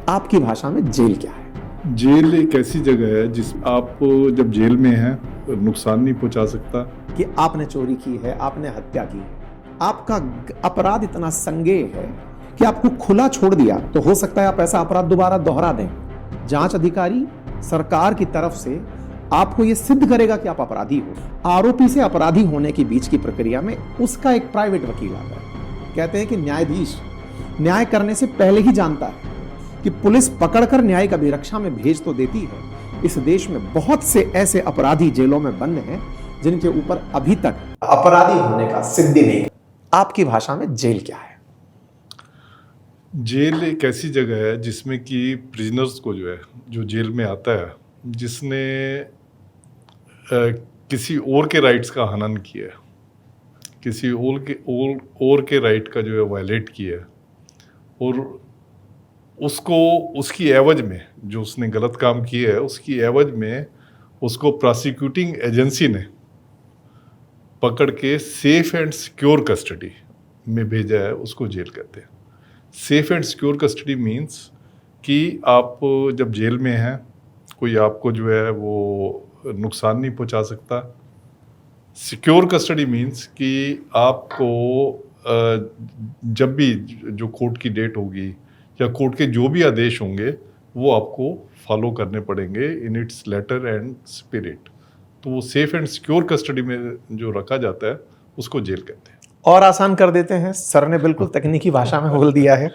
आपकी भाषा में जेल क्या है? जेल एक ऐसी जगह है जिस आप जब जेल में हैं नुकसान नहीं पहुंचा सकता। कि आपने चोरी की है, आपने हत्या की है, आपका अपराध इतना संज्ञेय है कि आपको खुला छोड़ दिया तो हो सकता है आप ऐसा अपराध दोबारा दोहरा दें। जांच अधिकारी सरकार की तरफ से आपको यह सिद्ध करेगा कि आप अपराधी हो। आरोपी से अपराधी होने के बीच की प्रक्रिया में उसका एक प्राइवेट वकील आता है। कहते हैं कि न्यायाधीश न्याय करने से पहले ही जानता है कि पुलिस पकड़कर न्यायिक अभिरक्षा में भेज तो देती है। इस देश में बहुत से ऐसे अपराधी जेलों में बंद हैं जिनके ऊपर अभी तक अपराधी होने का सिद्धि नहीं। आपकी भाषा में जेल क्या है? जेल एक ऐसी जगह है जिसमें कि प्रिजनर्स को जो जेल में आता है, जिसने किसी और के राइट्स का हनन किया है, किसी और के राइट का वायलेट किया है, और उसको उसकी एवज में जो उसने गलत काम किया है उसकी एवज में उसको प्रोसिक्यूटिंग एजेंसी ने पकड़ के सेफ एंड सिक्योर कस्टडी में भेजा है, उसको जेल कहते हैं। Safe and secure custody means कि आप जब जेल में हैं कोई आपको वो नुकसान नहीं पहुंचा सकता। सिक्योर कस्टडी मीन्स कि आपको जब भी जो कोर्ट की डेट होगी या कोर्ट के जो भी आदेश होंगे वो आपको फॉलो करने पड़ेंगे in its letter and spirit. तो वो सेफ एंड सिक्योर कस्टडी में जो रखा जाता है उसको जेल कहते हैं। और आसान कर देते हैं, सर ने बिल्कुल तकनीकी भाषा में बोल दिया है।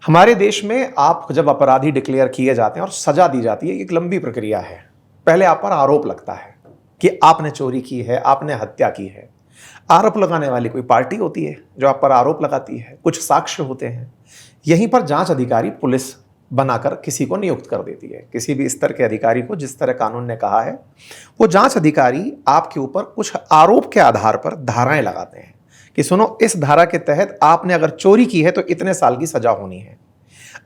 हमारे देश में आप जब अपराधी डिक्लेयर किए जाते हैं और सजा दी जाती है, एक लंबी प्रक्रिया है। पहले आप पर आरोप लगता है कि आपने चोरी की है, आपने हत्या की है। आरोप लगाने वाली कोई पार्टी होती है जो आप पर आरोप लगाती है, कुछ साक्ष्य होते हैं। यहीं पर जांच अधिकारी पुलिस बनाकर किसी को नियुक्त कर देती है, किसी भी स्तर के अधिकारी को, जिस तरह कानून ने कहा है। वो जांच अधिकारी आपके ऊपर कुछ आरोप के आधार पर धाराएं लगाते हैं कि सुनो, इस धारा के तहत आपने अगर चोरी की है तो इतने साल की सजा होनी है।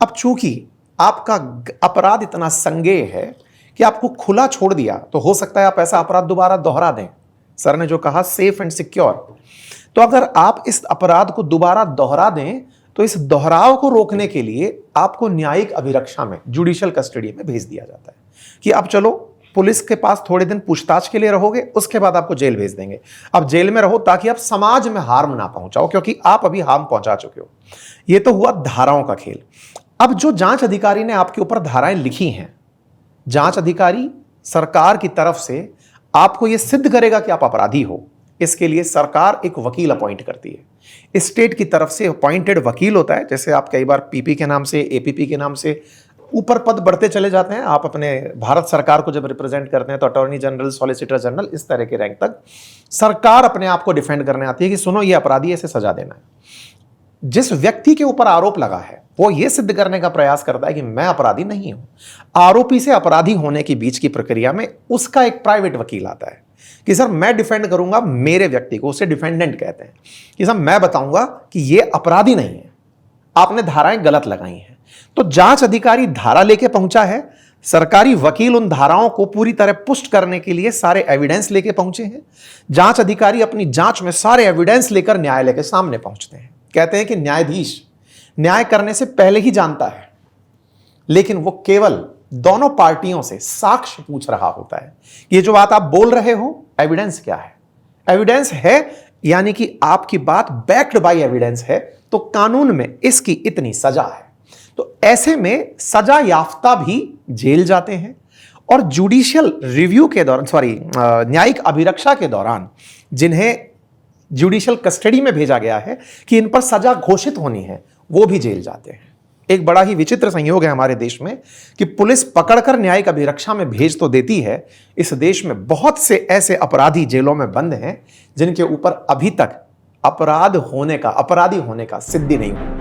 अब चूंकि आपका अपराध इतना संज्ञेय है कि आपको खुला छोड़ दिया तो हो सकता है आप ऐसा अपराध दोबारा दोहरा दें। सर ने जो कहा सेफ एंड सिक्योर, तो अगर आप इस अपराध को दोबारा दोहरा दें तो इस दोहराव को रोकने के लिए आपको न्यायिक अभिरक्षा में, जुडिशियल कस्टडी में भेज दिया जाता है कि अब चलो पुलिस के पास थोड़े दिन पूछताछ के लिए रहोगे, उसके बाद आपको जेल भेज देंगे। अब जेल में रहो ताकि आप समाज में हार्म ना पहुंचाओ, क्योंकि आप अभी हार्म पहुंचा चुके हो। यह तो हुआ धाराओं का खेल। अब जो जांच अधिकारी ने आपके ऊपर धाराएं लिखी हैं, जांच अधिकारी सरकार की तरफ से आपको यह सिद्ध करेगा कि आप अपराधी हो। इसके लिए सरकार एक वकील अपॉइंट करती है। स्टेट की तरफ से अपॉइंटेड वकील होता है। जैसे आप कई बार पीपी के नाम से, एपीपी के नाम से ऊपर पद बढ़ते चले जाते हैं। आप अपने भारत सरकार को जब रिप्रेजेंट करते हैं तो अटॉर्नी जनरल, सॉलिसिटर जनरल, इस तरह के रैंक तक सरकार अपने आप को डिफेंड करने आती है कि सुनो, ये अपराधी है, इसे सजा देना है। जिस व्यक्ति के ऊपर आरोप लगा है वो ये सिद्ध करने का प्रयास करता है कि मैं अपराधी नहीं हूं। आरोपी से अपराधी होने के बीच की प्रक्रिया में उसका एक प्राइवेट वकील आता है कि सर मैं डिफेंड करूंगा मेरे व्यक्ति को, उसे डिफेंडेंट कहते हैं, कि सर मैं बताऊंगा कि यह अपराधी नहीं है, आपने धाराएं गलत लगाई हैं। तो जांच अधिकारी धारा लेके पहुंचा है, सरकारी वकील उन धाराओं को पूरी तरह पुष्ट करने के लिए सारे एविडेंस लेके पहुंचे हैं। जांच अधिकारी अपनी जांच में सारे एविडेंस लेकर न्यायालय के सामने पहुंचते हैं। कहते हैं कि न्यायाधीश न्याय करने से पहले ही जानता है, लेकिन वो केवल दोनों पार्टियों से साक्ष्य पूछ रहा होता है। ये जो बात आप बोल रहे हो, एविडेंस क्या है? एविडेंस है यानी कि आपकी बात बैक्ड बाय एविडेंस है, तो कानून में इसकी इतनी सजा है। तो ऐसे में सजा याफ्ता भी जेल जाते हैं। और जुडिशियल रिव्यू के दौरान, न्यायिक अभिरक्षा के दौरान जिन्हें जुडिशियल कस्टडी में भेजा गया है कि इन पर सजा घोषित होनी है, वो भी जेल जाते हैं। एक बड़ा ही विचित्र संयोग है हमारे देश में कि पुलिस पकड़कर न्यायिक अभिरक्षा में भेज तो देती है। इस देश में बहुत से ऐसे अपराधी जेलों में बंद हैं जिनके ऊपर अभी तक अपराधी होने का सिद्धि नहीं हुआ।